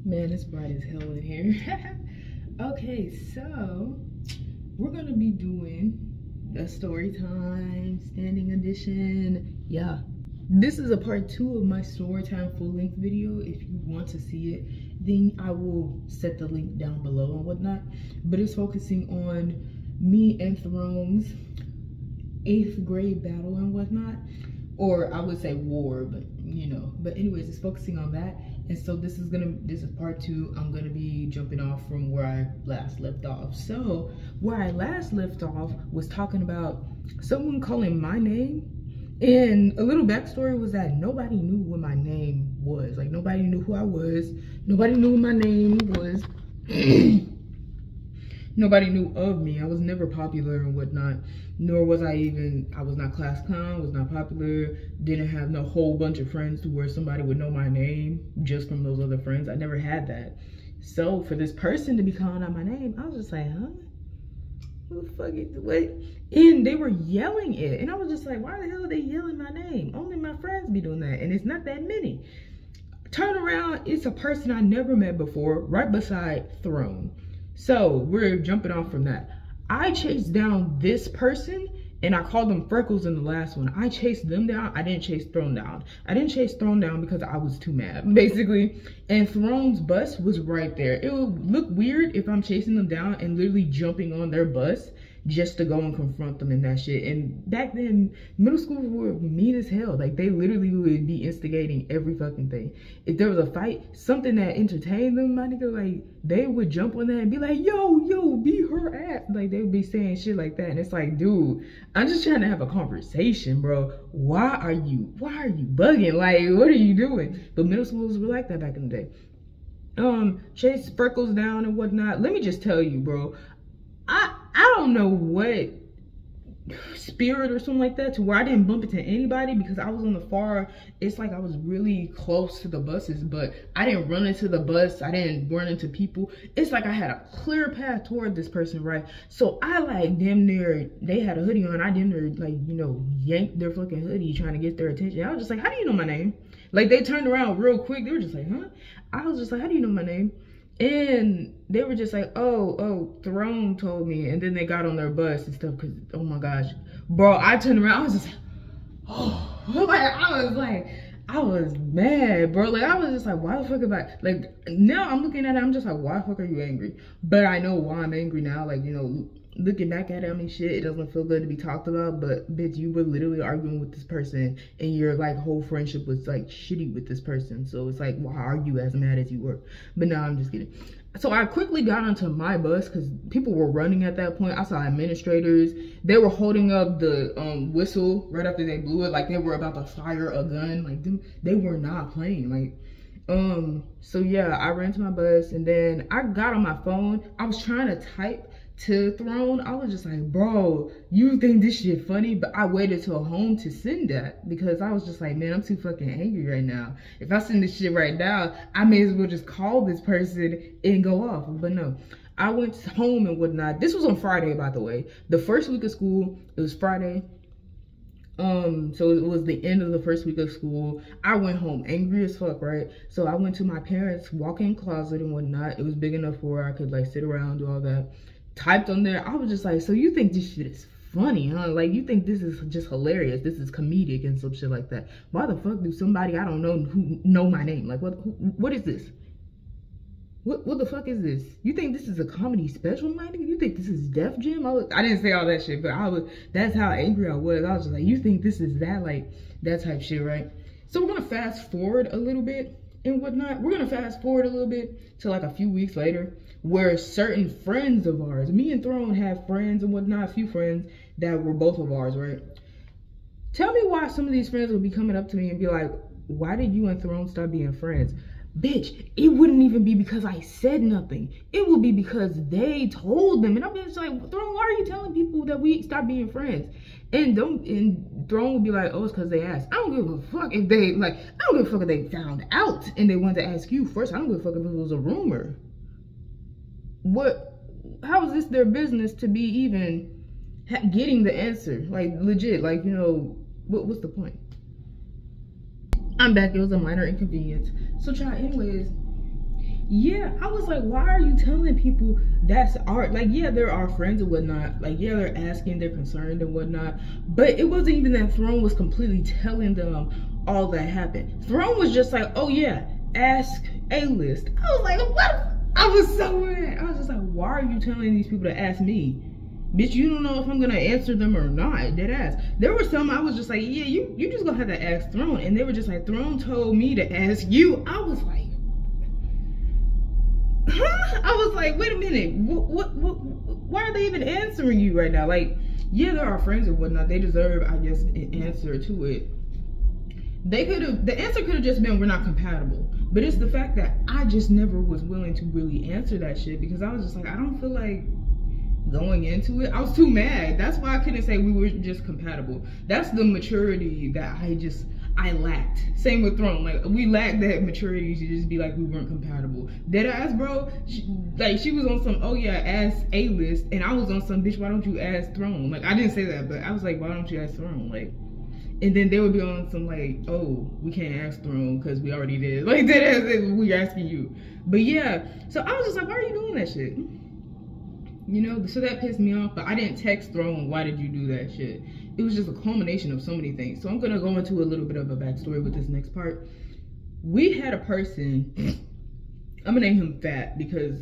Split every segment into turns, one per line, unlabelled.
Man, it's bright as hell in here. Okay, so we're gonna be doing the story time standing edition. Yeah, this is a part 2 of my story time full-length video. If you want to see it, then I will set the link down below and whatnot. But it's focusing on me and Throne's 8th grade battle and whatnot, or I would say war, but you know. But anyways, it's focusing on that. And so this is part 2. I'm gonna be jumping off from where I last left off. So where I last left off was talking about someone calling my name, and a little backstory was that nobody knew what my name was. Like, nobody knew who I was, nobody knew what my name was. Nobody knew of me. I was never popular and whatnot, nor was I was not class clown, was not popular, didn't have no whole bunch of friends to where somebody would know my name just from those other friends. I never had that. So for this person to be calling out my name, I was just like, huh? Who the fuck is what? And they were yelling it. And I was just like, why the hell are they yelling my name? Only my friends be doing that. And it's not that many. Turn around, it's a person I never met before, right beside Throne. So we're jumping off from that. I chased down this person, and I called them Freckles in the last one. I chased them down. I didn't chase Throne down. I didn't chase Throne down because I was too mad, basically. And Throne's bus was right there. It would look weird if I'm chasing them down and literally jumping on their bus just to go and confront them and that shit. And back then, middle school were mean as hell. Like, they literally would be instigating every fucking thing. If there was a fight, something that entertained them, my nigga, like, they would jump on that and be like, yo, beat her ass. Like, they would be saying shit like that. And it's like, dude, I'm just trying to have a conversation, bro. Why are you bugging? Like, what are you doing? But middle schools were like that back in the day. Chase Freckles down and whatnot. Let me just tell you, bro, I don't know what spirit or something like that to where I didn't bump into anybody, because I was on the far, it's like I was really close to the buses, but I didn't run into the bus, I didn't run into people. It's like I had a clear path toward this person, right? So I like damn near, they had a hoodie on, I damn near, like, you know, yanked their fucking hoodie trying to get their attention. I was just like, how do you know my name? Like, they turned around real quick, they were just like, huh? I was just like, how do you know my name? And they were just like, oh, Throne told me. And then they got on their bus and stuff, because, oh my gosh. Bro, I turned around, I was just like, oh. I was mad, bro. Like, I was just like, why the fuck am I, like, now I'm looking at it, I'm just like, why the fuck are you angry? But I know why I'm angry now. Like, you know, looking back at it, I mean, shit, it doesn't feel good to be talked about, but bitch, you were literally arguing with this person, and your like whole friendship was like shitty with this person. So it's like, why are you as mad as you were? But no, I'm just kidding. So I quickly got onto my bus because people were running at that point. I saw administrators. They were holding up the whistle right after they blew it, like they were about to fire a gun. Like, they were not playing. Like, so yeah, I ran to my bus, and then I got on my phone. I was trying to type to Throne. I was just like, bro, you think this shit funny? But I waited till home to send that, because I was just like, man, I'm too fucking angry right now. If I send this shit right now, I may as well just call this person and go off. But no, I went home and whatnot. This was on Friday, by the way. The first week of school, it was Friday. So it was the end of the first week of school. I went home angry as fuck, right? So I went to my parents' walk-in closet and whatnot. It was big enough where I could like sit around, do all that. Typed on there. I was just like, so you think this shit is funny, huh? Like, you think this is just hilarious, this is comedic and some shit like that. Why the fuck do somebody I don't know who know my name? Like, what is this? What the fuck is this? You think this is a comedy special, my nigga? You think this is Def Jam? I didn't say all that shit, but that's how angry I was. I was just like, you think this is that, like, that type shit, right? So we're gonna fast forward a little bit and whatnot. We're gonna fast forward a little bit to like a few weeks later, where certain friends of ours, me and Throne have friends and whatnot, a few friends that were both of ours, right? Tell me why some of these friends would be coming up to me and be like, why did you and Throne stop being friends? Bitch, it wouldn't even be because I said nothing. It would be because they told them. And I'm just like, Throne, why are you telling people that we stopped being friends? And Throne would be like, oh, it's because they asked. I don't give a fuck if they, like, I don't give a fuck if they found out and they wanted to ask you first. I don't give a fuck if it was a rumor. How is this their business to be even getting the answer? Like, legit, like, you know, what's the point? I'm back. It was a minor inconvenience. So, anyways, Yeah, I was like, why are you telling people that's art? Like, yeah, they're our friends and whatnot. Like, yeah, they're asking, they're concerned and whatnot. But it wasn't even that Throne was completely telling them all that happened. Throne was just like, oh yeah, ask A-list. I was like, what? I was so mad. I was just like, why are you telling these people to ask me? Bitch, you don't know if I'm gonna answer them or not. Dead ass. There were some I was just like, yeah, you just gonna have to ask Throne. And they were just like, Throne told me to ask you. I was like, huh? I was like, wait a minute, what, why are they even answering you right now? Like, yeah, they're our friends or whatnot. They deserve, I guess, an answer to it. The answer could have just been, we're not compatible. But it's the fact that I just never was willing to really answer that shit, because I was just like, I don't feel like going into it. I was too mad. That's why I couldn't say we were just compatible. That's the maturity that I lacked. Same with Throne. Like, we lacked that maturity to just be like, we weren't compatible. Dead ass, bro. She was on some, oh yeah, ask A-list, and I was on some, bitch, why don't you ask Throne? Like, I didn't say that, but I was like, why don't you ask Throne? Like, and then they would be on some like, oh, we can't ask Throne because we already did. Like, dead ass, we're asking you. But yeah, so I was just like, why are you doing that shit? You know, so that pissed me off. But I didn't text Throne, why did you do that shit? It was just a culmination of so many things. So I'm gonna go into a little bit of a backstory with this next part. We had a person, I'm gonna name him Fat because,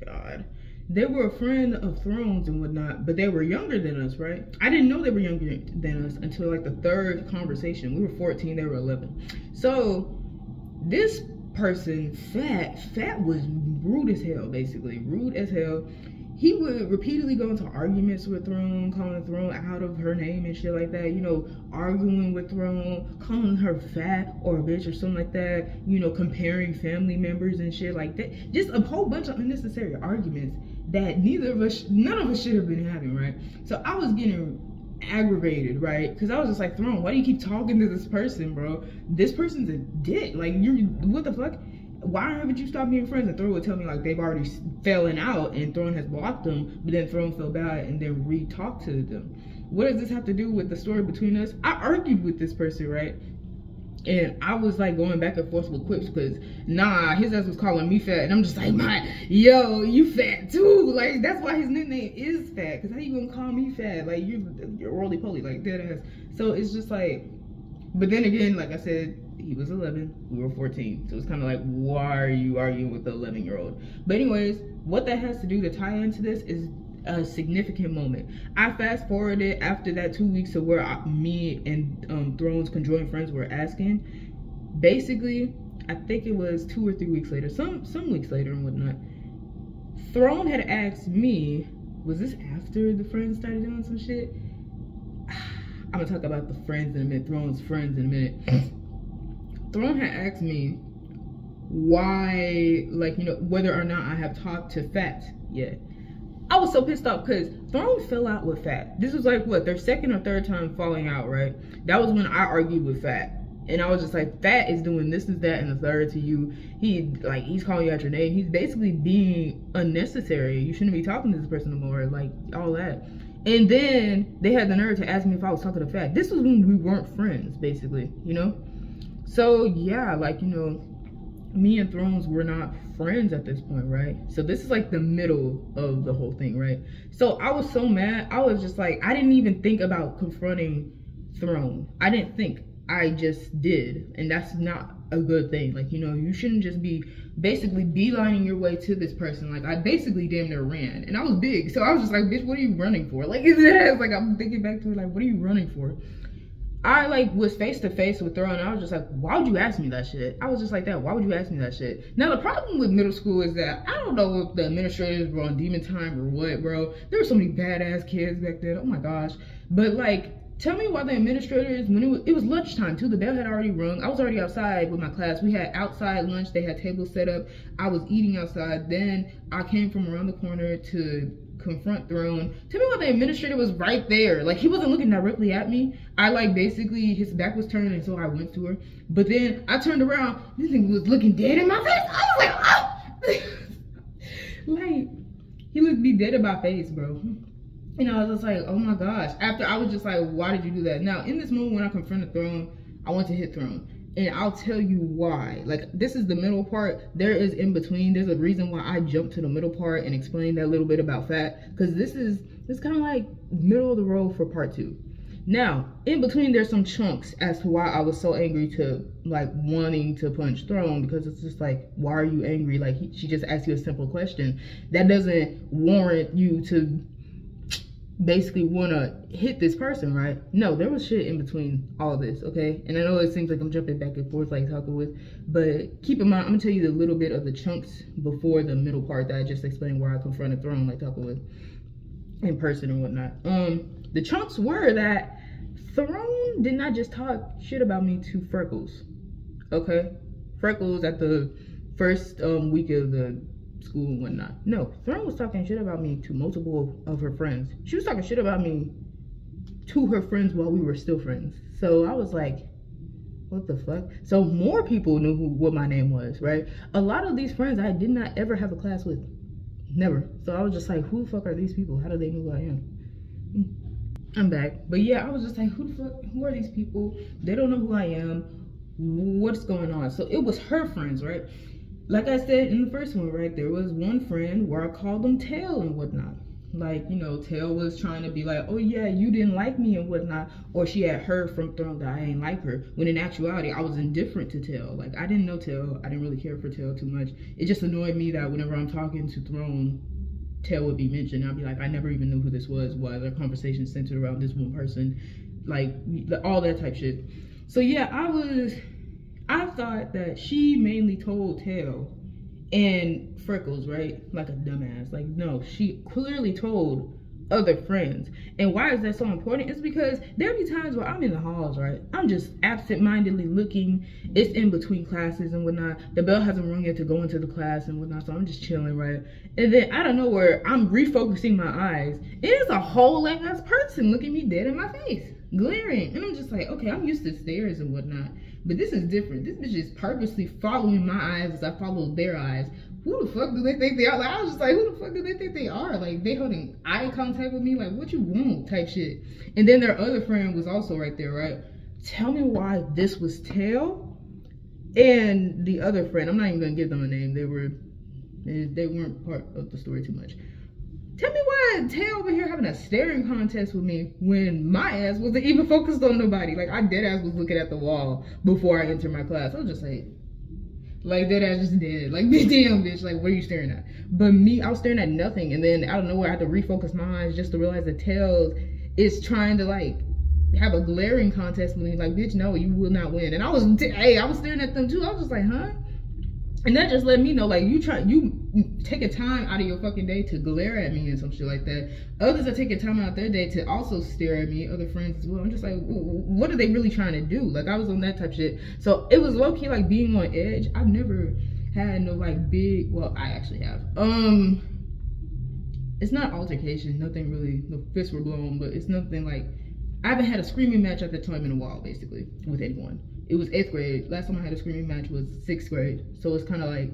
God, they were a friend of Throne's and whatnot, but they were younger than us, right? I didn't know they were younger than us until like the third conversation. We were 14, they were 11. So this person, Fat was rude as hell, basically. Rude as hell. He would repeatedly go into arguments with Throne, calling Throne out of her name and shit like that, you know, arguing with Throne, calling her fat or a bitch or something like that, you know, comparing family members and shit like that. Just a whole bunch of unnecessary arguments that none of us should have been having, right? So I was getting aggravated, right? Because I was just like, Throne, why do you keep talking to this person, bro? This person's a dick. Like, what the fuck? Why haven't you stopped being friends? And Throne would tell me like they've already fallen out and Throne has blocked them, but then Throne felt bad and then re-talked to them. What does this have to do with the story between us? I argued with this person, right? And I was like going back and forth with quips because nah, his ass was calling me fat, and I'm just like, yo, you fat too. Like, that's why his nickname is Fat, because how you gonna call me fat? Like, you're roly-poly, like dead ass. So it's just like, but then again, like I said, he was 11, we were 14. So it's kind of like, why are you arguing with the 11-year-old? But anyways, what that has to do to tie into this is a significant moment. I fast forwarded after that 2 weeks of where me and Throne's conjoined friends were asking. Basically, I think it was 2 or 3 weeks later, some weeks later and whatnot, Throne had asked me, was this after the friends started doing some shit? I'm gonna talk about the friends in a minute, Throne's friends in a minute. Throne had asked me why, like, you know, whether or not I have talked to Fat yet. I was so pissed off because Throne fell out with Fat. This was like, what, their second or third time falling out, right? That was when I argued with Fat. And I was just like, Fat is doing this and that and the third to you. He's calling you out your name. He's basically being unnecessary. You shouldn't be talking to this person no more, like, all that. And then they had the nerve to ask me if I was talking to Fat. This was when we weren't friends, basically, you know? So, yeah, like, you know, me and Thrones were not friends at this point, right? So this is like the middle of the whole thing, right? So I was so mad. I was just like, I didn't even think about confronting Throne. I didn't think. I just did. And that's not a good thing. Like, you know, you shouldn't just be basically beelining your way to this person. Like, I basically damn near ran. And I was big. So I was just like, bitch, what are you running for? Like, it's like, I'm thinking back to it, like, what are you running for? I like was face to face with Throne, and I was just like, why would you ask me that shit? I was just like that. Why would you ask me that shit? Now the problem with middle school is that I don't know if the administrators were on demon time or what, bro. There were so many badass kids back then. Oh my gosh. But like, tell me why the administrators, when it was lunchtime too, the bell had already rung. I was already outside with my class. We had outside lunch. They had tables set up. I was eating outside. Then I came from around the corner to confront Throne. Tell me why the administrator was right there. Like, he wasn't looking directly at me. I like basically, his back was turned, and so I went to her. But then I turned around, this thing was looking dead in my face. I was like, oh! Like, he looked me dead in my face, bro. And I was just like, oh my gosh. After, I was just like, why did you do that? Now, in this moment when I confronted Throne, I went to hit Throne. And I'll tell you why. Like, this is the middle part. There is in between. There's a reason why I jumped to the middle part and explained that little bit about fat. Because this kind of like middle of the road for part 2. Now, in between, there's some chunks as to why I was so angry to, like, wanting to punch Throne. Because it's just like, why are you angry? Like, she just asked you a simple question. That doesn't warrant you to basically want to hit this person, right? No, there was shit in between all this, okay? And I know it seems like I'm jumping back and forth like talking with, but keep in mind, I'm gonna tell you the little bit of the chunks before the middle part that I just explained where I confronted Throne like talking with in person and whatnot. The chunks were that Throne did not just talk shit about me to Freckles, okay? Freckles at the first week of the school and whatnot. No, Throne was talking shit about me to multiple of her friends. She was talking shit about me to her friends while we were still friends. So I was like, what the fuck? So more people knew what my name was, right? A lot of these friends I did not ever have a class with. Never. So I was just like, who the fuck are these people? How do they know who I am? I'm back. But yeah, I was just like, who the fuck? Who are these people? They don't know who I am. What's going on? So it was her friends, right? Like I said in the first one, right, there was one friend where I called them Tail and whatnot. Like, you know, Tail was trying to be like, oh yeah, you didn't like me and whatnot. Or she had heard from Throne that I ain't like her. When in actuality, I was indifferent to Tail. Like, I didn't know Tail. I didn't really care for Tail too much. It just annoyed me that whenever I'm talking to Throne, Tail would be mentioned. I'd be like, I never even knew who this was. Why their conversation centered around this one person. Like, all that type shit. So yeah, I thought that she mainly told Tail and Freckles, right? Like a dumbass. Like, no, she clearly told other friends. And why is that so important? It's because there be times where I'm in the halls, right? I'm just absent-mindedly looking. It's in between classes and whatnot. The bell hasn't rung yet to go into the class and whatnot, so I'm just chilling, right? And then out of nowhere, I'm refocusing my eyes. It is a whole ass person looking me dead in my face, glaring. And I'm just like, okay, I'm used to stares and whatnot. But this is different. This bitch is purposely following my eyes as I follow their eyes. Who the fuck do they think they are? Like, I was just like, who the fuck do they think they are? Like, they holding eye contact with me, like, what you want type shit. And then their other friend was also right there, right? Tell me why this was Tail and the other friend. I'm not even gonna give them a name. They weren't part of the story too much. Tell me why Tail over here having a staring contest with me when my ass wasn't even focused on nobody. Like, I dead ass was looking at the wall before I entered my class. I was just like dead ass just dead. Like, damn bitch, like, what are you staring at? But me, I was staring at nothing. And then out of nowhere, I had to refocus my eyes just to realize that Tails is trying to, like, have a glaring contest with me. Like, bitch, no, you will not win. And I was staring at them too. I was just like, huh? And that just let me know, like, you take a time out of your fucking day to glare at me and some shit like that. Others are taking time out their day to also stare at me, other friends as well. I'm just like, what are they really trying to do? Like, I was on that type of shit. So it was low-key like being on edge. I've never had no like big, well, I actually have. It's not altercation, nothing really, no fists were blown, but it's nothing like, I haven't had a screaming match at that time in a while, basically, with anyone. It was 8th grade. Last time I had a screaming match was 6th grade. So it's kind of like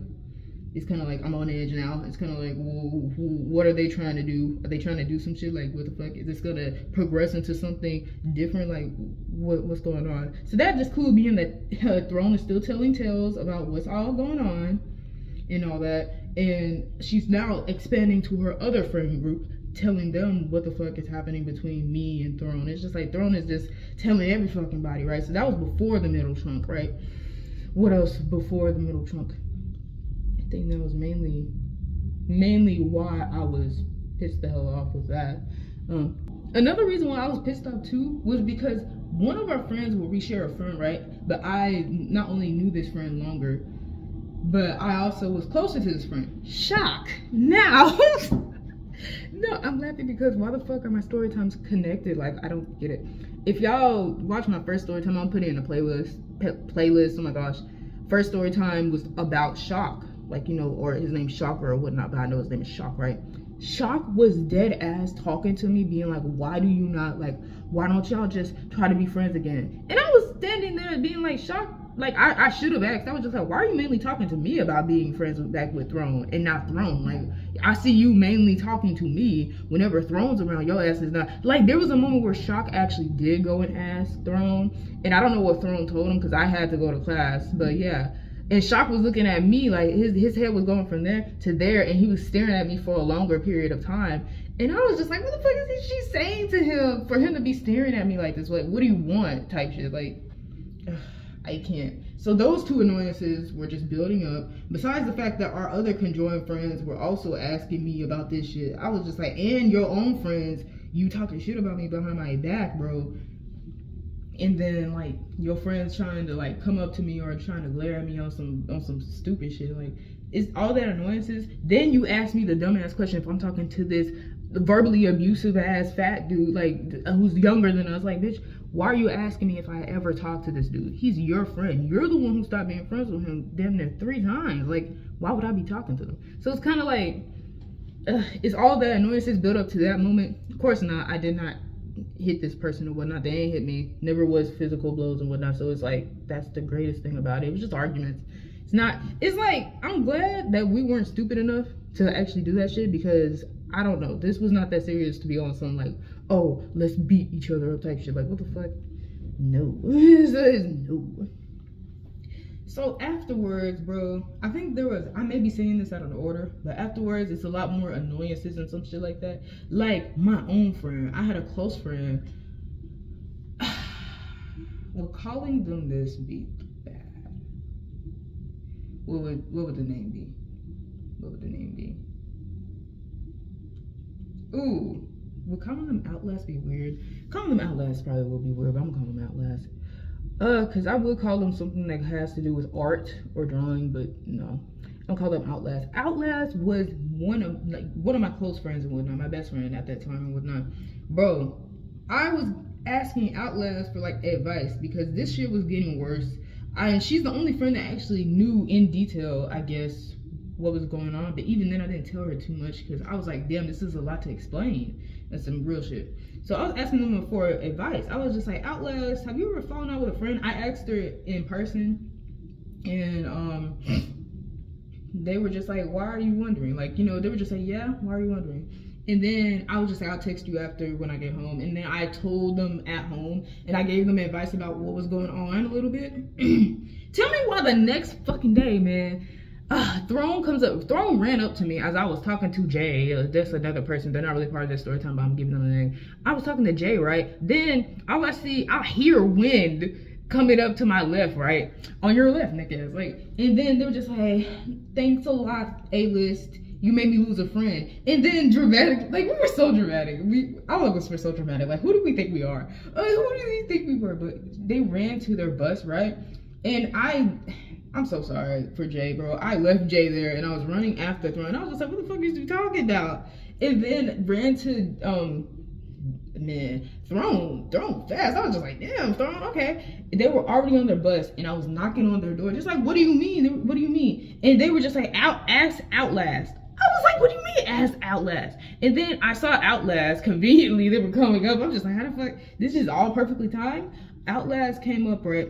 I'm on edge now. It's kind of like, what are they trying to do? Are they trying to do some shit? Like, what the fuck? Is this gonna progress into something different? Like, what's going on? So that just cool being that Throne is still telling tales about what's all going on and all that. And she's now expanding to her other friend group, telling them what the fuck is happening between me and Throne. It's just like Throne is just telling every fucking body, right? So that was before the middle trunk, right? What else before the middle trunk? I think that was mainly why I was pissed the hell off with that. Another reason why I was pissed off too was because one of our friends, we share a friend, right? But I not only knew this friend longer, but I also was closer to this friend. Shock. Now no, I'm laughing because why the fuck are my story times connected? Like, I don't get it. If y'all watch my first story time, I'm putting in a playlist. Oh my gosh. First story time was about Shock. Like, you know, or his name's Shocker or whatnot, but I know his name is Shock, right? Shock was dead ass talking to me, being like, why don't y'all just try to be friends again? And I was standing there being like, Shock, like, I should have asked. I was just like, why are you mainly talking to me about being friends back with Throne and not Throne? Like, I see you mainly talking to me whenever Throne's around. Your ass is not. Like, there was a moment where Shock actually did go and ask Throne, and I don't know what Throne told him because I had to go to class, but yeah. And Shock was looking at me like his head was going from there to there, and he was staring at me for a longer period of time. And I was just like, what the fuck is she saying to him for him to be staring at me like this? Like, what do you want? Type shit. Like, I can't. So those two annoyances were just building up. Besides the fact that our other conjoined friends were also asking me about this shit. I was just like, and your own friends, you talking shit about me behind my back, bro. And then like your friends trying to like come up to me or trying to glare at me on some stupid shit. Like, it's all that annoyances. Then you ask me the dumbass question if I'm talking to this verbally abusive ass fat dude, like, who's younger than us. Like, bitch, why are you asking me if I ever talked to this dude? He's your friend. You're the one who stopped being friends with him damn near 3 times. Like, why would I be talking to him? So it's kind of like, it's all that annoyances built up to that moment. Of course not. I did not hit this person or whatnot. They ain't hit me. Never was physical blows and whatnot. So it's like, that's the greatest thing about it. It was just arguments. It's like, I'm glad that we weren't stupid enough to actually do that shit, because I don't know, this was not that serious to be on some like, oh, let's beat each other up type shit. Like, what the fuck? No. No. So afterwards, bro, I think I may be saying this out of order, but afterwards it's a lot more annoyances and some shit like that. Like, my own friend, I had a close friend. Well, calling them this be bad. What would the name be? What would the name be? Ooh, would calling them Outlast be weird? Calling them Outlast probably will be weird, but I'm gonna call them Outlast. Cause I would call them something that has to do with art or drawing, but no, I don't call them Outlast. Outlast was one of my close friends and whatnot, my best friend at that time and whatnot. Bro, I was asking Outlast for like advice because this shit was getting worse. And she's the only friend that actually knew in detail, I guess, what was going on. But even then I didn't tell her too much because I was like, damn, this is a lot to explain. That's some real shit. So I was asking them for advice. I was just like, Outlast, have you ever fallen out with a friend? I asked her in person, and they were just like, why are you wondering? Like, you know, they were just like, yeah, why are you wondering? And then I was just like, I'll text you after when I get home. And then I told them at home, and I gave them advice about what was going on a little bit. Tell me why the next fucking day, man, Throne comes up. Throne ran up to me as I was talking to Jay. That's another person. They're not really part of this story time, but I'm giving them a name. I was talking to Jay, right? Then I hear wind coming up to my left, right? On your left, nigga. Like, and then they were just like, thanks a lot, A-list. You made me lose a friend. And then dramatic, like, we were so dramatic. All of us were so dramatic. Like, who do we think we are? Who do we think we were? But they ran to their bus, right? And I'm so sorry for Jay, bro. I left Jay there and I was running after Throne. I was just like, what the fuck is you talking about? And then ran to, Throne fast. I was just like, damn, Throne, okay. And they were already on their bus and I was knocking on their door. Just like, what do you mean? What do you mean? And they were just like, ask Outlast. I was like, what do you mean ask Outlast? And then I saw Outlast, conveniently, they were coming up. I'm just like, how the fuck? This is all perfectly timed. Outlast came up, right?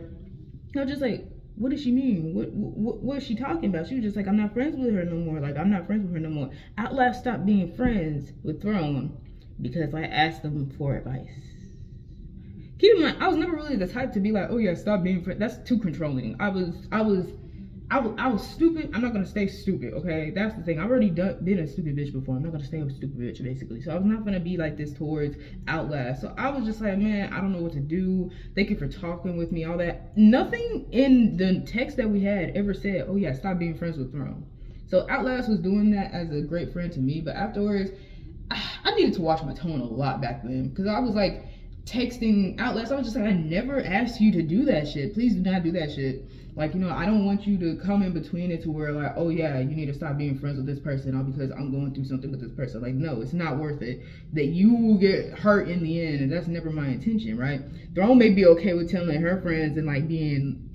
I was just like, what does she mean? What is she talking about? She was just like, I'm not friends with her no more. Like, I'm not friends with her no more. Outlast stopped being friends with Throne because I asked them for advice. Keep in mind, I was never really the type to be like, oh yeah, stop being friends. That's too controlling. I was stupid. I'm not gonna stay stupid, okay? That's the thing. I've already been a stupid bitch before. I'm not gonna stay a stupid bitch, basically. So I was not gonna be like this towards Outlast. So I was just like, man, I don't know what to do. Thank you for talking with me, all that. Nothing in the text that we had ever said, oh yeah, stop being friends with Throne. So Outlast was doing that as a great friend to me, but afterwards, I needed to watch my tone a lot back then, because I was like texting Outlast. I was just like, I never asked you to do that shit. Please do not do that shit. Like, you know, I don't want you to come in between it to where like, oh yeah, you need to stop being friends with this person all because I'm going through something with this person. Like, no, it's not worth it. That you will get hurt in the end, and that's never my intention, right? Throne may be okay with telling her friends and like being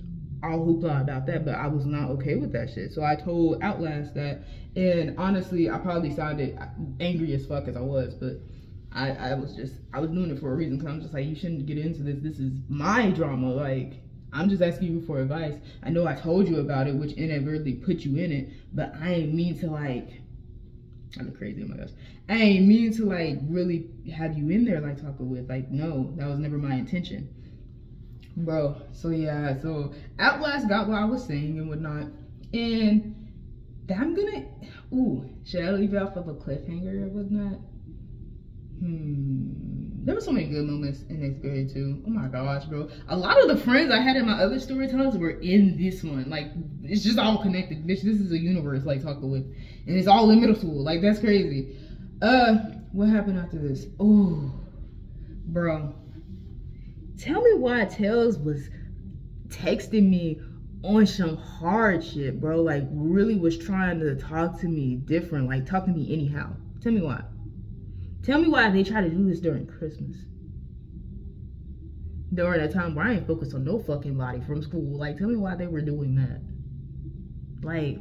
all hoopla about that, but I was not okay with that shit. So I told Outlast that, and honestly, I probably sounded angry as fuck as I was, but I was doing it for a reason, because I'm just like, you shouldn't get into this. This is my drama. Like, I'm just asking you for advice. I know I told you about it, which inadvertently put you in it, but I ain't mean to like, I look crazy, oh my gosh. I ain't mean to like really have you in there like talking with, like, no, that was never my intention. Bro, so yeah, so Outlast got what I was saying and whatnot. And I'm gonna, should I leave it off of a cliffhanger or whatnot? There were so many good moments in 8th grade too. Oh my gosh, bro. A lot of the friends I had in my other storytellers were in this one. Like, it's just all connected. Bitch, this is a universe, like, talking with. And it's all in middle school. Like, that's crazy. What happened after this? Oh, bro. Tell me why Tails was texting me on some hard shit, bro. Like, really was trying to talk to me different. Like, talk to me anyhow. Tell me why. Tell me why they try to do this during Christmas. During a time where I ain't focused on no fucking body from school. Like, tell me why they were doing that. Like,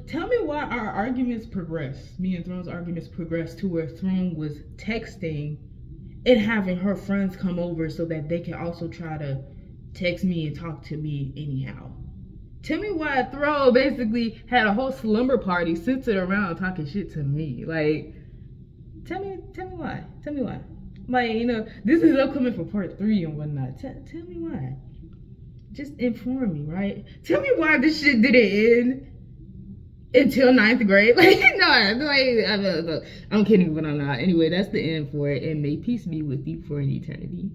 tell me why our arguments progressed. Me and Throne's arguments progressed to where Throne was texting and having her friends come over so that they can also try to text me and talk to me anyhow. Tell me why Throne basically had a whole slumber party centered around talking shit to me. Like, tell me why. Tell me why. Like, you know, this is upcoming for part 3 and whatnot. Tell me why. Just inform me, right? Tell me why this shit didn't end until 9th grade. Like, no, I'm kidding, but I'm not. Anyway, that's the end for it. And may peace be with you for an eternity.